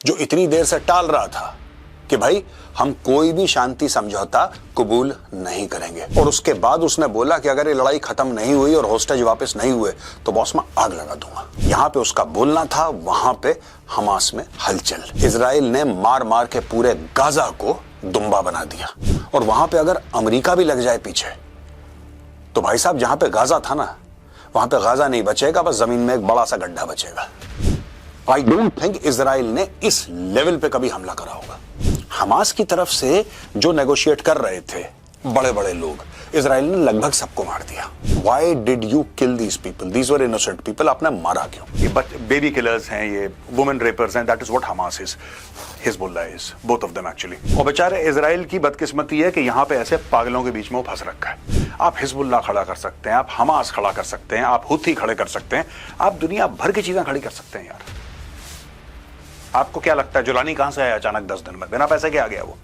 जो इतनी देर से टाल रहा था कि भाई हम कोई भी शांति समझौता कबूल नहीं करेंगे। और उसके बाद उसने बोला कि अगर ये लड़ाई खत्म नहीं हुई और होस्टेज वापस नहीं हुए तो बॉस मैं आग लगा दूंगा। यहां पे उसका बोलना था, वहां पे हमास में हलचल। इजराइल ने मार मार के पूरे गाजा को दुम्बा बना दिया। और वहां पे अगर अमेरिका भी लग जाए पीछे तो भाई साहब जहां पे गाजा था ना, वहां पे गाजा नहीं बचेगा, बस जमीन में एक बड़ा सा गड्ढा बचेगा। आई डोंट थिंक इजराइल ने इस लेवल पे कभी हमला करा होगा। हमास की तरफ से जो नेगोशिएट कर रहे थे बड़े बड़े लोग, इजराइल ने लगभग सबको मार दिया। Why did you kill these people? These were innocent people. आपने मारा क्यों? ये बेबी किलर्स हैं, ये वुमेन रेपर्स हैं। That is what Hamas is. Hezbollah is. Both of them actually. और बेचारे इजराइल की बदकिस्मती है कि यहाँ पे ऐसे पागलों के बीच में वो फंस रखा है। आप हिजबुल्लाह खड़ा कर सकते हैं, आप हमास खड़ा कर सकते हैं, आप हुथी खड़े कर सकते हैं, आप दुनिया भर की चीजें खड़ी कर सकते हैं यार। आपको क्या लगता है जुलानी कहां से आया अचानक 10 दिन में? बिना पैसे के आ गया वो?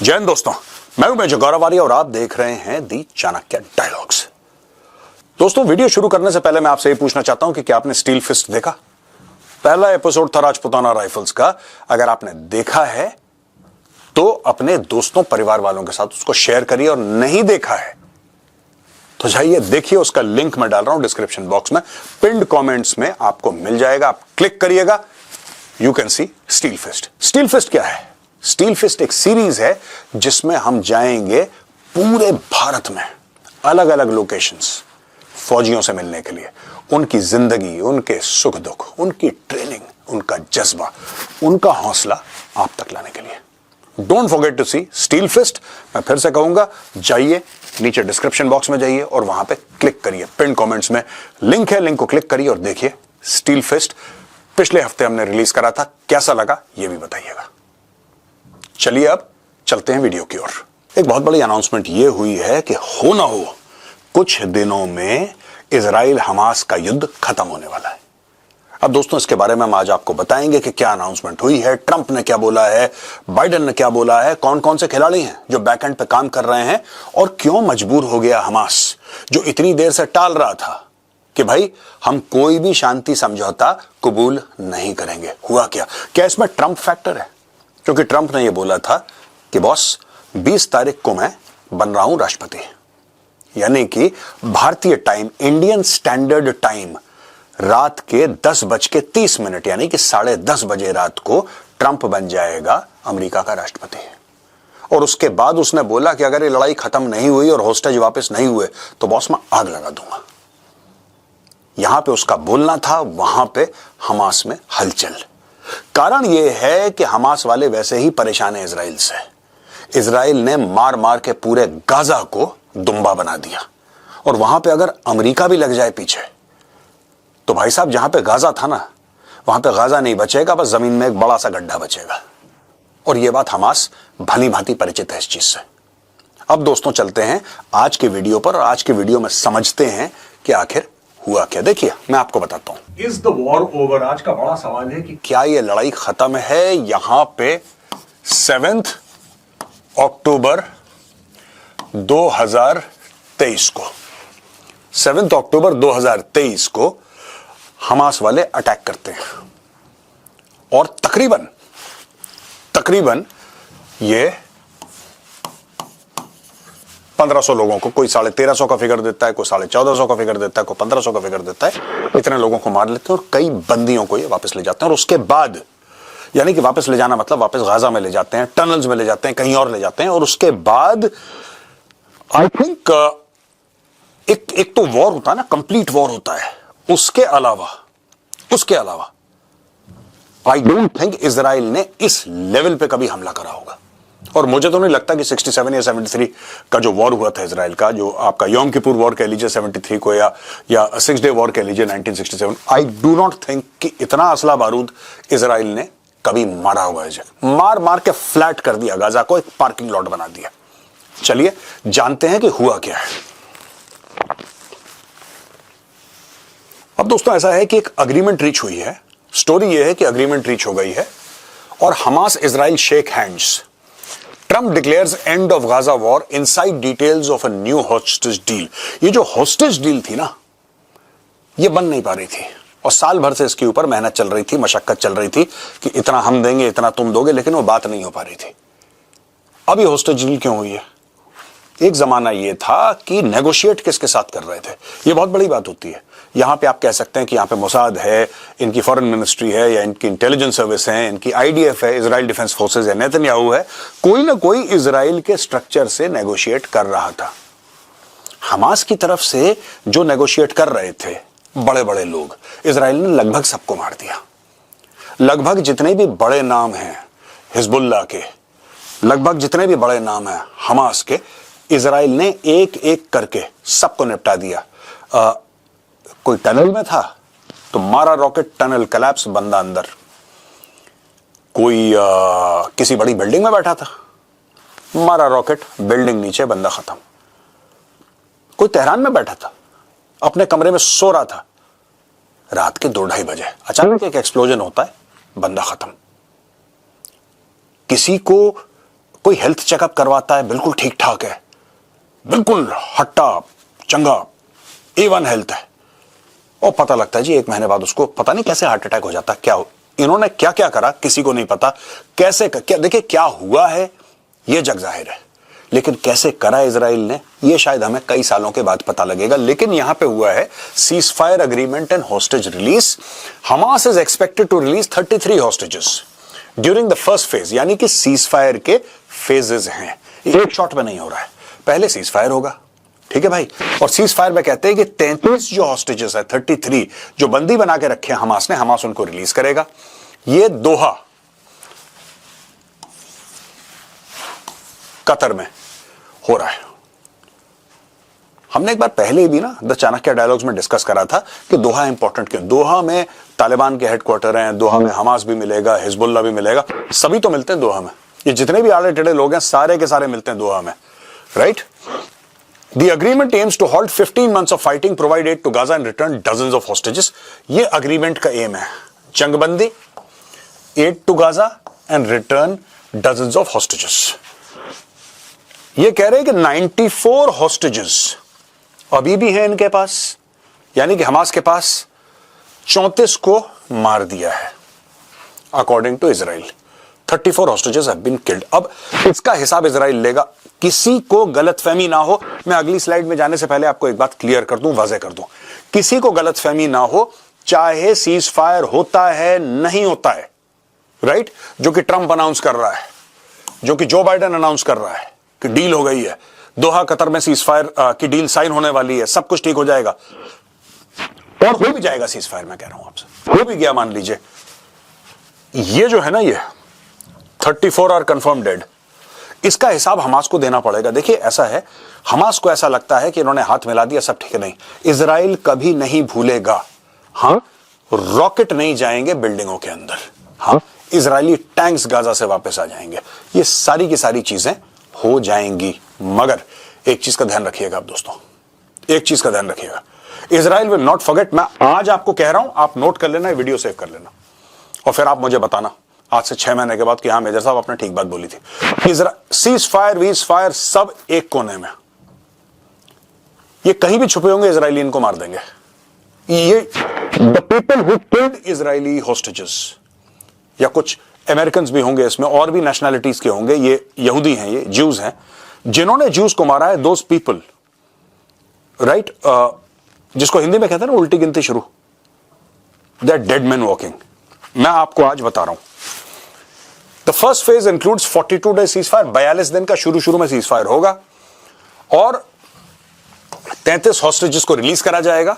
जय हिंद दोस्तों, मैं हूं मेजर गौरव आर्य और आप देख रहे हैं दी चाणक्य डायलॉग्स। दोस्तों, वीडियो शुरू करने से पहले मैं आपसे ये पूछना चाहता हूं कि क्या आपने स्टील फिस्ट देखा? पहला एपिसोड था राजपुताना राइफल्स का। अगर आपने देखा है तो अपने दोस्तों परिवार वालों के साथ उसको शेयर करिए, और नहीं देखा है तो जाइए देखिए। उसका लिंक मैं डाल रहा हूं डिस्क्रिप्शन बॉक्स में, पिन्ड कमेंट्स में आपको मिल जाएगा। आप क्लिक करिएगा, you can see steel fist. Steel fist क्या है? स्टील फिस्ट एक सीरीज है जिसमें हम जाएंगे पूरे भारत में अलग अलग लोकेशंस फौजियों से मिलने के लिए, उनकी जिंदगी, उनके सुख दुख, उनकी ट्रेनिंग, उनका जज्बा, उनका हौसला आप तक लाने के लिए। Don't forget to see steel fist. मैं फिर से कहूंगा, जाइए नीचे डिस्क्रिप्शन बॉक्स में जाइए और वहां पे क्लिक करिए, पिन कमेंट्स में लिंक है, लिंक को क्लिक करिए और देखिए स्टील फिस्ट। पिछले हफ्ते हमने रिलीज करा था, कैसा लगा ये भी बताइएगा। चलिए अब चलते हैं वीडियो की ओर। एक बहुत बड़ी अनाउंसमेंट ये हुई है कि हो ना हो कुछ दिनों में इजराइल हमास का युद्ध खत्म होने वाला है। अब दोस्तों, इसके बारे में हम आज आपको बताएंगे कि क्या अनाउंसमेंट हुई है, ट्रंप ने क्या बोला है, बाइडेन ने क्या बोला है, कौन कौन से खिलाड़ी हैं जो बैकएंड पे काम कर रहे हैं, और क्यों मजबूर हो गया हमास जो इतनी देर से टाल रहा था कि भाई हम कोई भी शांति समझौता कबूल नहीं करेंगे। हुआ क्या? क्या इसमें ट्रंप फैक्टर है? क्योंकि ट्रंप ने यह बोला था कि बॉस 20 तारीख को मैं बन रहा हूं राष्ट्रपति, यानी कि भारतीय टाइम, इंडियन स्टैंडर्ड टाइम, रात के 10:30 यानी कि 10:30 बजे रात को ट्रंप बन जाएगा अमेरिका का राष्ट्रपति। और उसके बाद उसने बोला कि अगर ये लड़ाई खत्म नहीं हुई और होस्टेज वापस नहीं हुए तो बॉस मैं आग लगा दूंगा। यहां पे उसका बोलना था, वहां पे हमास में हलचल। कारण यह है कि हमास वाले वैसे ही परेशान है इजराइल से। इजराइल ने मार मार के पूरे गाजा को दुम्बा बना दिया। और वहां पे अगर अमेरिका भी लग जाए पीछे तो भाई साहब जहां पे गाजा था ना, वहां पे गाजा नहीं बचेगा, बस जमीन में एक बड़ा सा गड्ढा बचेगा। और यह बात हमास भली भांति परिचित है इस चीज से। अब दोस्तों चलते हैं आज के वीडियो पर, और आज के वीडियो में समझते हैं कि आखिर हुआ क्या। देखिए मैं आपको बताता हूं। Is the war over? आज का बड़ा सवाल है कि क्या यह लड़ाई खत्म है। यहां पे 7 अक्टूबर 2023 को 7 अक्टूबर 2023 को हमास वाले अटैक करते हैं, और तकरीबन ये 1500 लोगों को, कोई 1350 का फिगर देता है, कोई 1450 का फिगर देता है, कोई 1500 का फिगर देता है, इतने लोगों को मार लेते हैं और कई बंदियों को ये वापस ले जाते हैं। और उसके बाद, यानी कि वापस ले जाना मतलब वापस गाजा में ले जाते हैं, टनल्स में ले जाते हैं, कहीं और ले जाते हैं। और उसके बाद आई थिंक एक तो वॉर होता है ना, कंप्लीट वॉर होता है। उसके अलावा आई डोंट थिंक इजराइल ने इस लेवल पे कभी हमला करा होगा। और मुझे तो नहीं लगता कि 67 या 73 का जो वॉर हुआ था इजराइल का, जो आपका योम किपुर वॉर कह लीजिए 73 को, या 6 डे वॉर कह लीजिए 1967, आई डू नॉट थिंक कि इतना असला बारूद इजराइल ने कभी मारा होगा। मार मार के फ्लैट कर दिया गाजा को, एक पार्किंग लॉट बना दिया। चलिए जानते हैं कि हुआ क्या है। अब दोस्तों ऐसा है कि एक अग्रीमेंट रीच हुई है स्टोरी यह है कि अग्रीमेंट रीच हो गई है और Hamas Israel shake hands. Trump declares end of Gaza war, inside details of a new hostage deal. ये जो हॉस्टेज डील थी ना, ये बन नहीं पा रही थी और साल भर से इसके ऊपर मेहनत चल रही थी, मशक्कत चल रही थी कि इतना हम देंगे, इतना तुम दोगे, लेकिन वो बात नहीं हो पा रही थी। अब ये हॉस्टेज डील क्यों हुई है? एक जमाना ये था कि नेगोशिएट किसके साथ कर रहे थे, ये बहुत बड़ी बात होती है। यहां पे आप कह सकते हैं कि यहां पे मोसाद है, इनकी फॉरेन मिनिस्ट्री है, या इनकी इंटेलिजेंस सर्विस है, इनकी आईडीएफ है, इजराइल डिफेंस फोर्सेज है, नेतन्याहू है, कोई ना कोई इजराइल के स्ट्रक्चर से नेगोशिएट कर रहा था। हमास की तरफ से जो नेगोशिएट कर रहे थे बड़े बड़े लोग, इजराइल ने लगभग सबको मार दिया। लगभग जितने भी बड़े नाम हैं हिजबुल्लाह के, लगभग जितने भी बड़े नाम हैं हमास के, इजराइल ने एक एक करके सबको निपटा दिया। कोई टनल में था तो मारा रॉकेट, टनल कलैप्स, बंदा अंदर। कोई किसी बड़ी बिल्डिंग में बैठा था, मारा रॉकेट, बिल्डिंग नीचे, बंदा खत्म। कोई तेहरान में बैठा था, अपने कमरे में सो रहा था, रात के 2-2:30 बजे अचानक एक एक्सप्लोजन होता है, बंदा खत्म। किसी को कोई हेल्थ चेकअप करवाता है, बिल्कुल ठीक ठाक है, बिल्कुल हट्टा चंगा, A1 हेल्थ है, और पता लगता है जी 1 महीने बाद उसको पता नहीं कैसे हार्ट अटैक हो जाता। क्या इन्होंने क्या क्या करा किसी को नहीं पता, कैसे क्या, देखिए क्या हुआ है ये जग जाहिर है, लेकिन कैसे करा इजराइल ने ये शायद हमें कई सालों के बाद पता लगेगा। लेकिन यहां पे हुआ है cease fire agreement and hostage release. Hamas is expected to release 33 hostages during the first phase, यानी कि सीज फायर के फेजेस हैं, एक शॉट में नहीं हो रहा है, पहले सीज फायर होगा, ठीक है भाई। और सीज फायर में कहते हैं कि 33 जो हॉस्टेजेस है, 33 जो बंदी बना के रखे हैं हमास ने, हमास उनको रिलीज करेगा। ये दोहा कतर में हो रहा है। हमने एक बार पहले भी ना द चाणक्य डायलॉग्स में डिस्कस करा था कि दोहा इंपॉर्टेंट क्यों। दोहा में तालिबान के हेडक्वार्टर हैं, दोहा में हमास भी मिलेगा, हिजबुल्लाह भी मिलेगा, सभी तो मिलते हैं दोहा में। ये जितने भी आड़े टेढ़े लोग हैं सारे के सारे मिलते हैं दोहा में, right. The agreement aims to halt 15 months of fighting, provide aid to Gaza and return dozens of hostages. ये agreement का aim है, जंगबंदी, aid to Gaza and return dozens of hostages. ये कह रहे हैं कि 94 hostages अभी भी हैं इनके पास, यानी कि हमास के पास 34 को मार दिया है according to Israel. 34 hostages have been killed. अब इसका हिसाब इजराइल लेगा, किसी को गलतफहमी ना हो। मैं अगली स्लाइड में जाने से पहले आपको एक बात क्लियर कर दूं, वाज़ेह कर दूं, किसी को गलतफहमी ना हो, चाहे सीज फायर होता है नहीं होता है, राइट, जो कि ट्रंप अनाउंस कर रहा है, जो कि जो बाइडेन अनाउंस कर रहा है कि डील हो गई है, दोहा कतर में सीज फायर की डील साइन होने वाली है, सब कुछ ठीक हो जाएगा, और हो भी जाएगा सीज फायर, मैं कह रहा हूं आपसे, हो भी गया मान लीजिए। ये जो है ना, ये 34 आर कंफर्म डेड, इसका हिसाब हमास को देना पड़ेगा। देखिए ऐसा है, हमास को ऐसा लगता है कि इन्होंने हाथ मिला दिया, सब ठीक है, नहीं, इजराइल कभी नहीं भूलेगा। हाँ, रॉकेट नहीं जाएंगे बिल्डिंगों के अंदर, हाँ, इजरायली टैंक्स गाजा से वापस आ जाएंगे, ये सारी की सारी चीजें हो जाएंगी। मगर एक चीज का ध्यान रखिएगा आप दोस्तों, एक चीज का ध्यान रखिएगा, इजराइल विल नॉट फॉरगेट। मैं आज आपको कह रहा हूं, आप नोट कर लेना, वीडियो सेव कर लेना, और फिर आप मुझे बताना आज से 6 महीने के बाद कि हाँ मेजर साहब आपने ठीक बात बोली थी। सीज फायर, वीज फायर, सब एक कोने में, ये कहीं भी छुपे होंगे, इजरायली इनको मार देंगे। ये the people who killed Israeli hostages, या कुछ अमेरिकन भी होंगे इसमें, और भी नेशनैलिटीज के होंगे, ये यहूदी हैं, ये ज्यूज हैं, जिन्होंने ज्यूज को मारा है, दोज पीपल, राइट, जिसको हिंदी में कहते हैं ना उल्टी गिनती शुरू, they are dead man walking. मैं आपको आज बता रहा हूं, the first phase includes 42 day cease fire, 42 दिन का शुरू में सीज फायर होगा, और 33 हॉस्टेजेस को रिलीज करा जाएगा,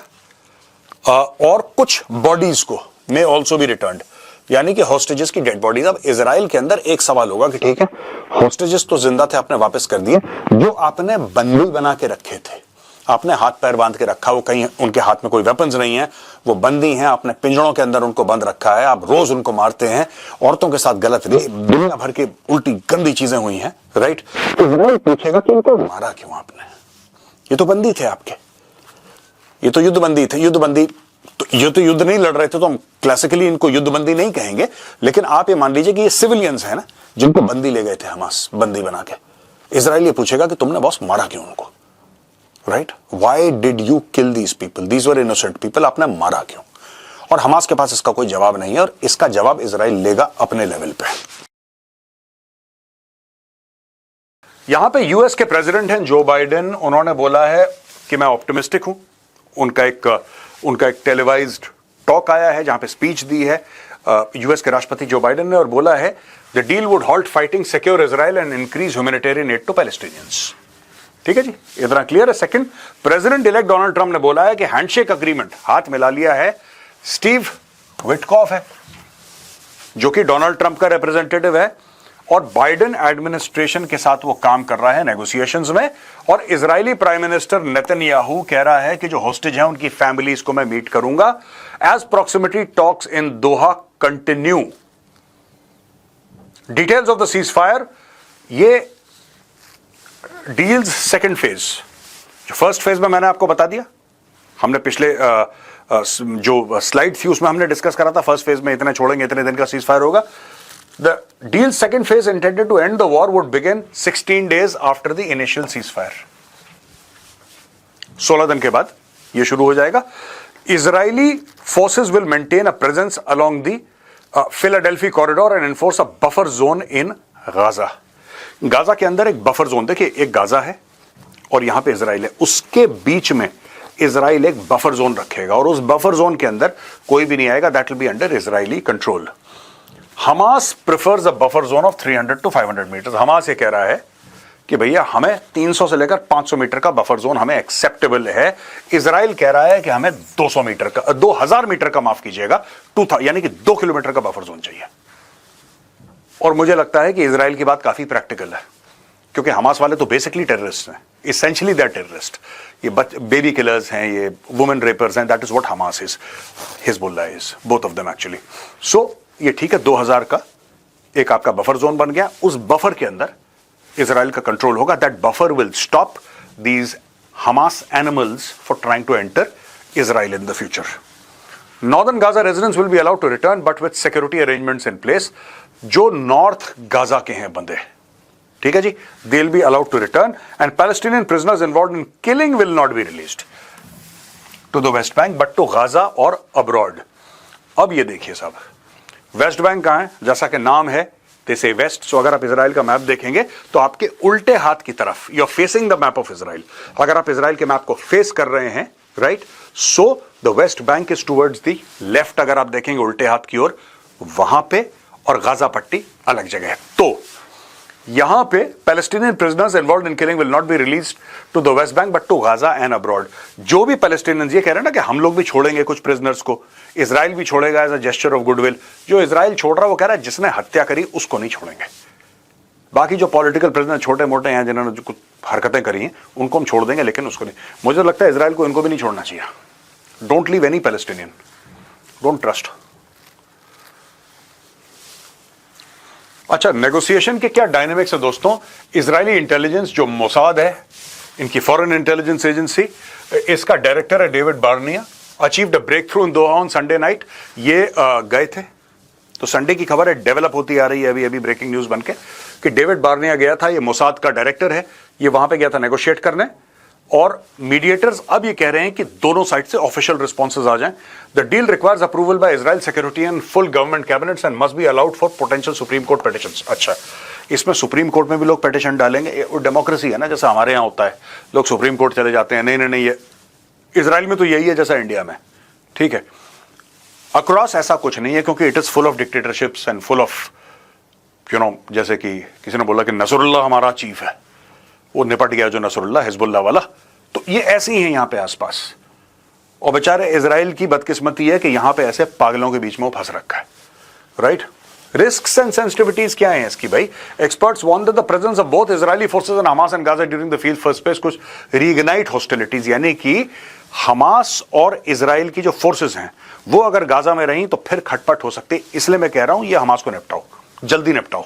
और कुछ बॉडीज को मे ऑल्सो बी रिटर्न्ड, यानी कि हॉस्टेजेस की डेड बॉडीज। अब इजराइल के अंदर एक सवाल होगा कि ठीक है, हॉस्टेजेस तो जिंदा थे, आपने वापस कर दिए, जो आपने बंदी बना के रखे थे, आपने हाथ पैर बांध के रखा, वो कहीं उनके हाथ में कोई वेपन्स नहीं है, वो बंदी हैं, आपने पिंजड़ों के अंदर उनको बंद रखा है, आप रोज उनको मारते हैं, औरतों के साथ गलत दुनिया भर की उल्टी गंदी चीजें हुई हैं, राइट। इजराइल पूछेगा कि इनको मारा क्यों आपने, ये तो बंदी थे आपके, ये तो युद्धबंदी थे, युद्धबंदी तो ये तो युद्ध नहीं लड़ रहे थे, तो हम क्लासिकली इनको युद्धबंदी नहीं कहेंगे, लेकिन आप ये मान लीजिए कि ये सिविलियंस है ना, जिनको बंदी ले गए थे हमास, बंदी बना के। इजराइल ये पूछेगा कि तुमने बॉस मारा क्यों उनको, right? Why did you kill these people, these were innocent people, आपने मारा क्यों? और हमास के पास इसका कोई जवाब नहीं है, और इसका जवाब इजराइल लेगा अपने लेवल पे। यहां पे यूएस के प्रेसिडेंट हैं जो बाइडेन, उन्होंने बोला है कि मैं ऑप्टिमिस्टिक हूं। उनका एक टेलीवाइज्ड टॉक आया है जहां पे स्पीच दी है यूएस के राष्ट्रपति जो बाइडेन ने, और बोला है the deal would halt fighting, secure Israel and increase humanitarian aid to Palestinians. ठीक है जी, इतना क्लियर है। Second, president elect Donald Trump ने बोला है कि हैंडशेक अग्रीमेंट हाथ मिला लिया है स्टीव विटकॉफ है, जो कि डोनाल्ड ट्रंप का रिप्रेजेंटेटिव है, और बाइडेन एडमिनिस्ट्रेशन के साथ वो काम कर रहा है नेगोशिएशंस में। और इजरायली प्राइम मिनिस्टर नेतन्याहू कह रहा है कि जो होस्टेज हैं उनकी फैमिलीज को मैं मीट करूंगा as proximity talks in Doha continue. Details of the cease fire, ये डील्स सेकेंड फेज, जो फर्स्ट फेज में मैंने आपको बता दिया, हमने पिछले जो स्लाइड थी उसमें हमने डिस्कस करा था, फर्स्ट फेज में इतने छोड़ेंगे, इतने दिन का सीज फायर होगा। The deal second phase intended to end the war would begin 16 days after the initial ceasefire. 16 दिन के बाद ये शुरू हो जाएगा। Israeli forces will maintain a presence along the Philadelphia corridor and enforce a buffer zone in Gaza. Gaza के अंदर एक बफर जोन, देखिए एक गाजा है और यहां पे इजराइल है, उसके बीच में इजराइल एक बफर जोन रखेगा और उस बफर जोन के अंदर कोई भी नहीं आएगा, that will be under Israeli control. Hamas prefers a buffer zone of 300 to 500 metre. Hamas ये कह रहा है कि भैया हमें 300 से लेकर 500 मीटर का बफर जोन हमें एक्सेप्टेबल है। इजराइल कह रहा है कि हमें 200 मीटर का, 2000 मीटर का, माफ कीजिएगा, 2000 यानी कि 2 किलोमीटर का बफर जोन चाहिए। और मुझे लगता है कि इजराइल की बात काफी प्रैक्टिकल है, क्योंकि हमास वाले तो बेसिकली टेररिस्ट हैं, इसेंशियली दे आर टेररिस्ट। ये बेबी किलर्स हैं, ये वुमेन रेपर्स हैं, that is what Hamas is, Hezbollah is, both of them actually. So ये ठीक है, 2000 का एक आपका बफर जोन बन गया, उस बफर के अंदर इजराइल का कंट्रोल होगा। That buffer will stop these Hamas animals for trying to enter Israel in the future. Northern Gaza residents will be allowed to return but with security arrangements in place. जो north Gaza के हैं बंदे, ठीक है जी, they will be allowed to return and Palestinian prisoners involved in killing will not be released to the West Bank but to Gaza or abroad. अब ये देखिए साहब, वेस्ट बैंक कहां है? जैसा कि नाम है दे से वेस्ट। सो अगर आप इजराइल का मैप देखेंगे तो आपके उल्टे हाथ की तरफ, you are facing the map of Israel. अगर आप इजराइल के मैप को फेस कर रहे हैं, right, so the West bank is towards the left. अगर आप देखेंगे उल्टे हाथ की ओर, वहां पे, और गाजा पट्टी अलग जगह है। तो यहां पे Palestinian prisoners involved in killing will not be released to the West Bank but to Gaza and abroad. जो भी पैलेस्टीनियंस ये कह रहे हैं ना कि हम लोग भी छोड़ेंगे कुछ प्रिजनर्स को, इजराइल भी छोड़ेगा as a gesture of goodwill, जो इजराइल छोड़ रहा है वो कह रहा है जिसने हत्या करी उसको नहीं छोड़ेंगे। बाकी जो पॉलिटिकल प्रिजनर छोटे मोटे हैं जिन्होंने जो कुछ हरकतें करी हैं उनको हम छोड़ देंगे, लेकिन उसको नहीं। मुझे लगता है इजराइल को इनको भी नहीं छोड़ना चाहिए। Don't leave any Palestinian, don't trust. अच्छा, नेगोशिएशन के क्या डायनेमिक्स है दोस्तों? इजरायली इंटेलिजेंस जो मोसाद है, इनकी फॉरेन इंटेलिजेंस एजेंसी, इसका डायरेक्टर है David Barnea, achieved a breakthrough in Doha on Sunday night. ये गए थे, तो संडे की खबर है, डेवलप होती आ रही है अभी अभी ब्रेकिंग न्यूज बनके कि डेविड बार्निया गया था, ये मोसाद का डायरेक्टर है, ये वहां पे गया था नेगोशिएट करने। और मीडिएटर्स अब ये कह रहे हैं कि दोनों साइड से ऑफिशियल रिस्पॉन्सेज आ जाएं। The deal requires approval bye Israel security and full government cabinets and must be allowed for potential supreme court petitions. अच्छा, इसमें सुप्रीम कोर्ट में भी लोग पिटिशन डालेंगे? वो डेमोक्रेसी है ना, जैसा हमारे यहाँ होता है, लोग सुप्रीम कोर्ट चले जाते हैं। नहीं नहीं नहीं, ये इजराइल में तो यही है जैसा इंडिया में, ठीक है। अक्रॉस ऐसा कुछ नहीं है, क्योंकि it is full of dictatorships and full of जैसे कि किसी ने बोला कि नसरुल्लाह हमारा चीफ है, वो निपट गया जो नसरुल्लाह हिजबुल्लाह वाला। तो ये ऐसे ही है यहाँ पे आसपास, और बेचारे इजराइल की बदकिस्मती है कि यहाँ पे ऐसे पागलों के बीच में वो फंस रखा है, राइट। रिस्क्स एंड सेंसिटिविटीज क्या है इसकी भाई? Experts warn that the presence of both Israeli forces and Hamas and Gaza during the field first phase कुछ रीइग्नाइट हॉस्टिलिटीज, यानी कि हमास और इजराइल की जो फोर्सेस हैं वो अगर गाजा में रहीं तो फिर खटपट हो सकती है। इसलिए मैं कह रहा हूं ये हमास को निपटाओ, जल्दी निपटाओ।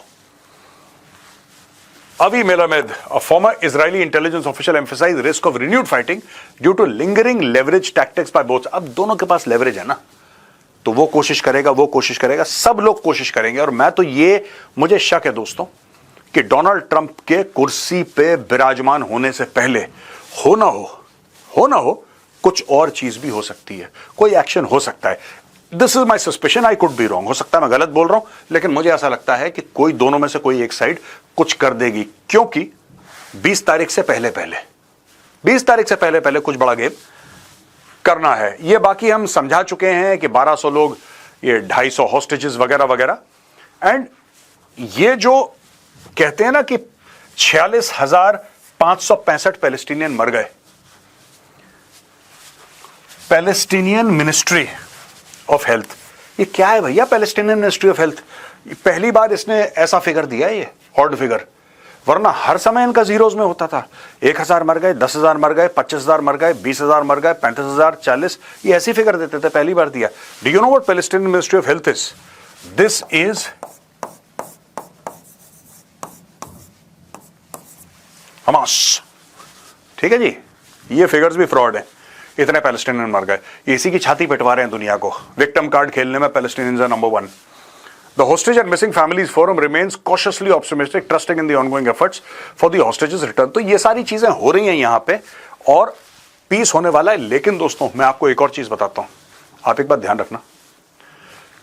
Avi Melamed, a former Israeli intelligence official, emphasized risk of renewed fighting due to lingering leverage tactics by both. अब दोनों के पास लेवरेज है ना, तो वो कोशिश करेगा, सब लोग कोशिश करेंगे। और मैं तो मुझे शक है दोस्तों कि डोनाल्ड ट्रंप के कुर्सी पे विराजमान होने से पहले हो ना हो कुछ और चीज भी हो सकती है, कोई एक्शन हो सकता है। This is my suspicion, I could be wrong, हो सकता है मैं गलत बोल रहा हूं, लेकिन मुझे ऐसा लगता है कि कोई दोनों में से कोई एक साइड कुछ कर देगी, क्योंकि 20 तारीख से पहले कुछ बड़ा गेम करना है। ये बाकी हम समझा चुके हैं कि 1200 लोग, ये 250 हॉस्टेजेस वगैरह वगैरह, एंड ये जो कहते हैं ना कि 46,565 पैलेस्टीनियन मर गए। पैलेस्टीनियन मिनिस्ट्री ऑफ हेल्थ, ये क्या है भैया? पैलेस्टीनियन मिनिस्ट्री ऑफ हेल्थ पहली बार इसने ऐसा फिगर दिया है, ये ऑड फिगर, वरना हर समय इनका जीरोज में होता था। 1,000 मर गए, 10,000 मर गए, 25,000 मर गए, 20,000 मर गए, 35,000, 40, ये ऐसी फिगर देते थे, पहली बार दिया। Do you know what Palestinian ministry of health is? This is Hamas, ठीक है जी। ये फिगर्स भी फ्रॉड है, इतने पैलेस्टीनियन मर गए, इसी की छाती पिटवा रहे हैं दुनिया को। विक्टिम कार्ड खेलने में Palestinians are number 1। The Hostage and Missing Families Forum remains cautiously optimistic, trusting in the ongoing efforts for the hostages return। तो ये सारी चीजें हो रही हैं यहां पे, और पीस होने वाला है। लेकिन दोस्तों मैं आपको एक और चीज बताता हूं, आप एक बात ध्यान रखना,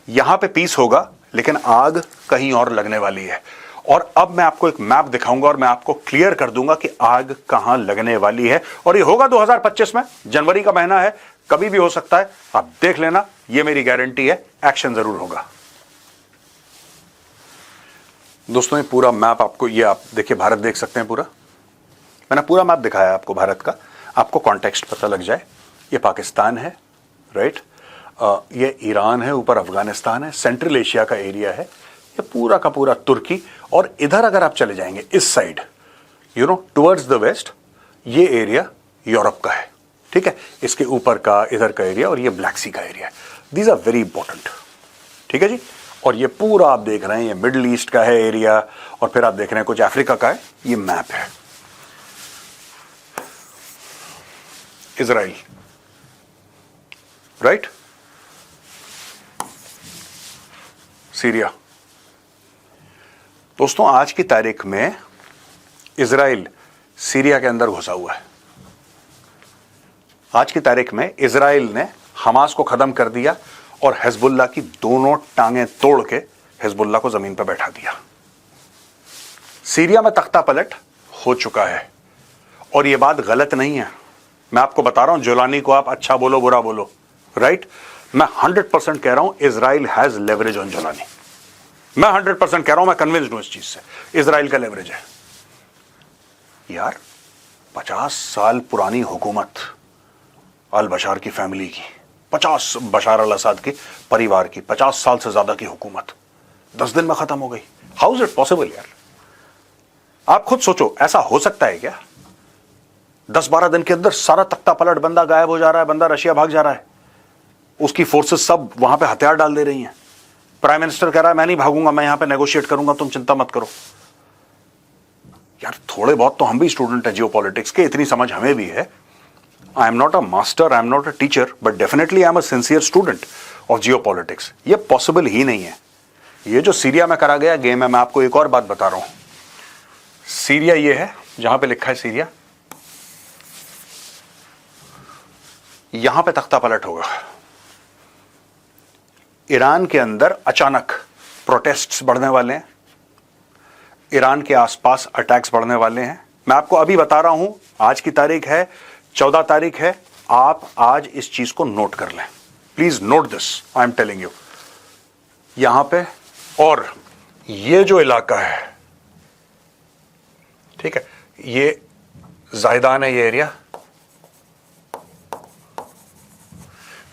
यहां पे पीस होगा लेकिन आग कहीं और लगने वाली है। और अब मैं आपको एक मैप दिखाऊंगा और मैं आपको क्लियर कर दूंगा कि आग कहां लगने वाली है, और ये होगा 2025 में, जनवरी का महीना है, कभी भी हो सकता है, आप देख लेना, ये मेरी गारंटी है, एक्शन जरूर होगा। दोस्तों ये पूरा मैप आपको, ये आप देखिए, भारत देख सकते हैं पूरा, मैंने पूरा मैप दिखाया आपको भारत का, आपको कॉन्टेक्स्ट पता लग जाए। ये पाकिस्तान है, राइट, ये ईरान है, ऊपर अफगानिस्तान है, सेंट्रल एशिया का एरिया है, ये पूरा का पूरा तुर्की, और इधर अगर आप चले जाएंगे इस side, you know, towards the west, ये एरिया यूरोप का है, ठीक है, इसके ऊपर का इधर का एरिया, और ये ब्लैक सी का एरिया है। दीज आर वेरी इंपॉर्टेंट, ठीक है जी। और ये पूरा आप देख रहे हैं, ये मिडिल ईस्ट का है एरिया, और फिर आप देख रहे हैं कुछ अफ्रीका का है। ये मैप है इजराइल, राइट, सीरिया। दोस्तों आज की तारीख में इजराइल सीरिया के अंदर घुसा हुआ है। आज की तारीख में इजराइल ने हमास को खत्म कर दिया और हिजबुल्लाह की दोनों टांगें तोड़ के हिजबुल्लाह को जमीन पर बैठा दिया। सीरिया में तख्ता पलट हो चुका है, और यह बात गलत नहीं है। मैं आपको बता रहा हूं, जोलानी को आप अच्छा बोलो बुरा बोलो, राइट, मैं 100% कह रहा हूं इजराइल हैज लेवरेज ऑन जोलानी। मैं 100% कह रहा हूं, मैं कन्विंस्ड हूं इस चीज से, इजराइल का लेवरेज है। यार 50 साल पुरानी हुकूमत अल बशार की फैमिली की, 50 बशार अल असद के परिवार की 50 साल से ज्यादा की हुकूमत 10 दिन में खत्म हो गई। हाउ इज इट पॉसिबल यार? आप खुद सोचो, ऐसा हो सकता है क्या? 10-12 दिन के अंदर सारा तख्ता पलट, बंदा गायब हो जा रहा है, बंदा रशिया भाग जा रहा है, उसकी फोर्सेस सब वहां पे हथियार डाल दे रही हैं। प्राइम मिनिस्टर कह रहा है मैं नहीं भागूंगा, मैं यहां पे नेगोशिएट करूंगा, तुम चिंता मत करो। यार थोड़े बहुत तो हम भी स्टूडेंट है जियोपॉलिटिक्स के, इतनी समझ हमें भी है। आई am not a master, I am not a teacher, but definitely I am a sincere student of geopolitics. ये पॉसिबल ही नहीं है। ये जो सीरिया में करा गया गेम है, मैं आपको एक और बात बता रहा हूं। सीरिया ये है, जहां पे लिखा है सीरिया, यहां पे तख्ता पलट होगा। ईरान के अंदर अचानक प्रोटेस्ट्स बढ़ने वाले हैं, ईरान के आसपास अटैक्स बढ़ने वाले हैं। मैं आपको अभी बता रहा हूं, आज की तारीख है 14 तारीख है, आप आज इस चीज को नोट कर लें, please note this, I am telling you. यहां पे, और ये जो इलाका है, ठीक है, ये जाहिदान है, ये एरिया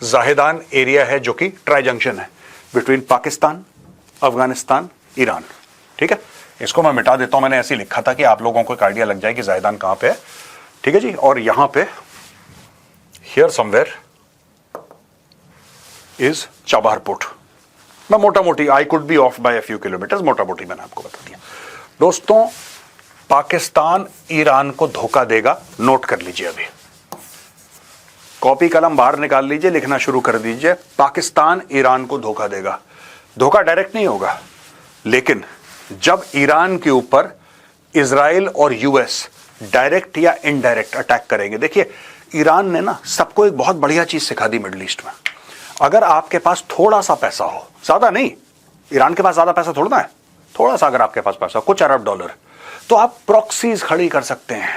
जाहिदान एरिया है, जो कि ट्राई जंक्शन है बिटवीन पाकिस्तान, अफगानिस्तान, ईरान, ठीक है। इसको मैं मिटा देता हूं, मैंने ऐसे लिखा था कि आप लोगों को एक आइडिया लग जाए कि जाहिदान कहां पे है, ठीक है जी। और यहां पे here somewhere is Chabahar port. मैं मोटा मोटी, I could be off by a few kilometres, मोटा मोटी मैंने आपको बता दिया। दोस्तों पाकिस्तान ईरान को धोखा देगा। नोट कर लीजिए, अभी कॉपी कलम बाहर निकाल लीजिए, लिखना शुरू कर दीजिए। पाकिस्तान ईरान को धोखा देगा। धोखा डायरेक्ट नहीं होगा, लेकिन जब ईरान के ऊपर इजराइल और यूएस डायरेक्ट या इनडायरेक्ट अटैक करेंगे। देखिए, ईरान ने ना सबको एक बहुत बढ़िया चीज सिखा दी मिडिल ईस्ट में। अगर आपके पास थोड़ा सा पैसा हो, ज्यादा नहीं, ईरान के पास ज्यादा पैसा थोड़ा है, थोड़ा सा अगर आपके पास पैसा, कुछ अरब डॉलर, तो आप प्रॉक्सीज खड़ी कर सकते हैं,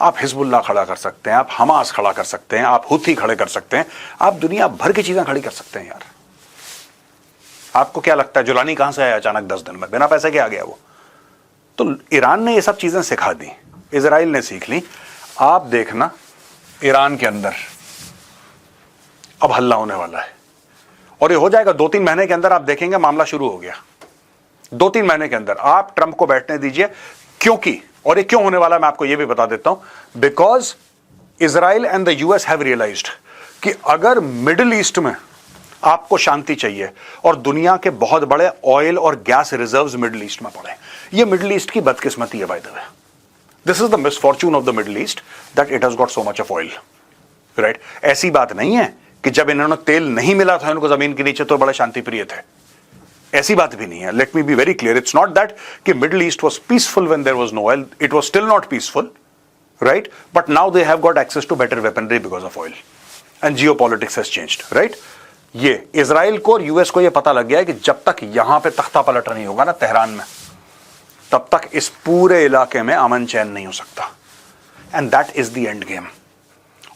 आप हिजबुल्लाह खड़ा कर सकते हैं, आप हमास खड़ा कर सकते हैं, आप हुथी खड़े कर सकते हैं, आप दुनिया भर की चीजें खड़ी कर सकते हैं। यार, आपको क्या लगता है जुलानी कहां से आया अचानक 10 दिन में? बिना पैसे के आ गया वो? तो ईरान ने ये सब चीजें सिखा दी, इजराइल ने सीख ली। आप देखना, ईरान के अंदर अब हल्ला होने वाला है, और ये हो जाएगा 2-3 महीने के अंदर। आप देखेंगे मामला शुरू हो गया 2-3 महीने के अंदर। आप ट्रंप को बैठने दीजिए, क्योंकि, और ये क्यों होने वाला है मैं आपको ये भी बता देता हूं, because Israel and the US have realised कि अगर मिडिल ईस्ट में आपको शांति चाहिए, और दुनिया के बहुत बड़े ऑयल और गैस रिजर्व्स मिडिल ईस्ट में पड़े, ये मिडिल ईस्ट की बदकिस्मती है by the way. This is the misfortune of the middle east that it has got so much of oil, right. ऐसी बात नहीं है कि जब इन्होंने तेल नहीं मिला था इनको जमीन के नीचे तो बड़े शांति प्रिय थे, ऐसी बात भी नहीं है। Let me be very clear, it's not that कि Middle East was peaceful when there was no oil, it was still not peaceful, right, but now they have got access to better weaponry because of oil and geopolitics has changed, right. ये Israel को और US को ये पता लग गया है कि जब तक यहां पे तख्ता पलट नहीं होगा ना तेहरान में, तब तक इस पूरे इलाके में अमन चैन नहीं हो सकता, and that is the end game.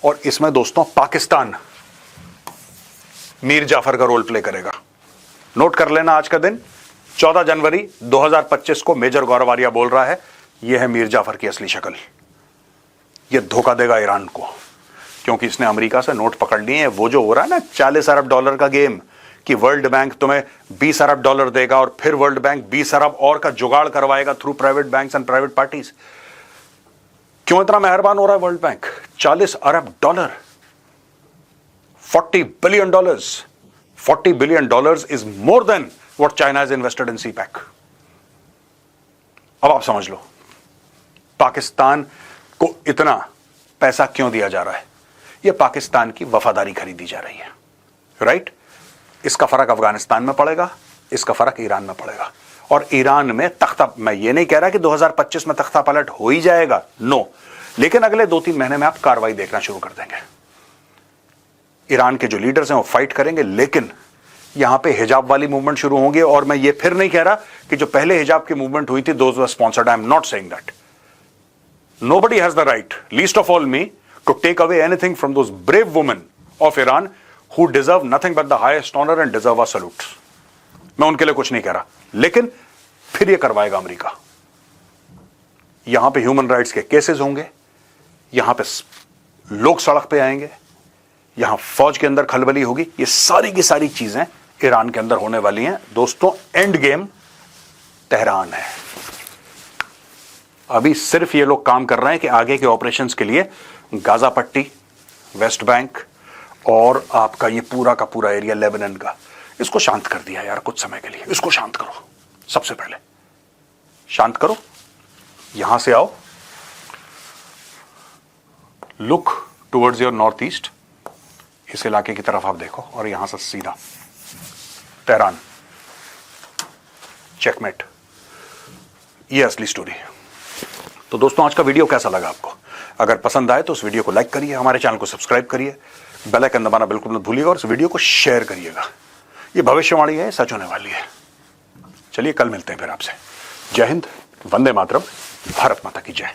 और इसमें दोस्तों पाकिस्तान मीर जाफर का रोल प्ले करेगा। नोट कर लेना, आज का दिन 14 जनवरी 2025 को मेजर गौरव आर्या बोल रहा है, यह है मीर जाफर की असली शक्ल। यह धोखा देगा ईरान को, क्योंकि इसने अमेरिका से नोट पकड़ लिए हैं। वो जो हो रहा है ना 40 अरब डॉलर का गेम, कि वर्ल्ड बैंक तुम्हें 20 अरब डॉलर देगा और फिर वर्ल्ड बैंक 20 अरब और का जुगाड़ करवाएगा through private banks and private parties. क्यों इतना मेहरबान हो रहा है world bank? 40 Arab dollar, $40 billion. $40 billion is more than what China has invested in CPEC. अब आप समझ लो पाकिस्तान को इतना पैसा क्यों दिया जा रहा है। यह पाकिस्तान की वफादारी खरीदी जा रही है, राइट। इसका फर्क अफगानिस्तान में पड़ेगा, इसका फर्क ईरान में पड़ेगा। और ईरान में तख्ता, मैं ये नहीं कह रहा कि 2025 में तख्ता पलट हो ही जाएगा, नो, लेकिन अगले 2-3 महीने में आप कार्रवाई देखना शुरू कर देंगे। ईरान के जो लीडर्स हैं वो फाइट करेंगे, लेकिन यहां पे हिजाब वाली मूवमेंट शुरू होंगी। और मैं ये फिर नहीं कह रहा कि जो पहले हिजाब की मूवमेंट हुई थी those were sponsored, I am not saying that. Nobody has the right, least of all me, to take away anything from those brave women of Iran who deserve nothing but the highest honour and deserve a salute. मैं उनके लिए कुछ नहीं कह रहा, लेकिन फिर ये करवाएगा अमेरिका। यहां पे ह्यूमन राइट्स के केसेस होंगे, यहां पे लोग सड़क पे आएंगे, यहां फौज के अंदर खलबली होगी। ये सारी की सारी चीजें ईरान के अंदर होने वाली हैं दोस्तों। एंड गेम तेहरान है। अभी सिर्फ ये लोग काम कर रहे हैं कि आगे के ऑपरेशंस के लिए गाजा पट्टी, वेस्ट बैंक और आपका ये पूरा का पूरा एरिया लेबनान का, इसको शांत कर दिया यार कुछ समय के लिए। इसको शांत करो, सबसे पहले शांत करो। यहां से आओ, look towards your north east, इस इलाके की तरफ आप देखो, और यहां से सीधा तेहरान, चेकमेट। ये असली स्टोरी है। तो दोस्तों आज का वीडियो कैसा लगा आपको? अगर पसंद आए तो उस वीडियो को लाइक करिए, हमारे चैनल को सब्सक्राइब करिए, बेल आइकन दबाना बिल्कुल मत भूलिएगा, और इस वीडियो को शेयर करिएगा। ये भविष्यवाणी है, सच होने वाली है। चलिए कल मिलते हैं फिर आपसे। जय हिंद, वंदे मातरम, भारत माता की जय।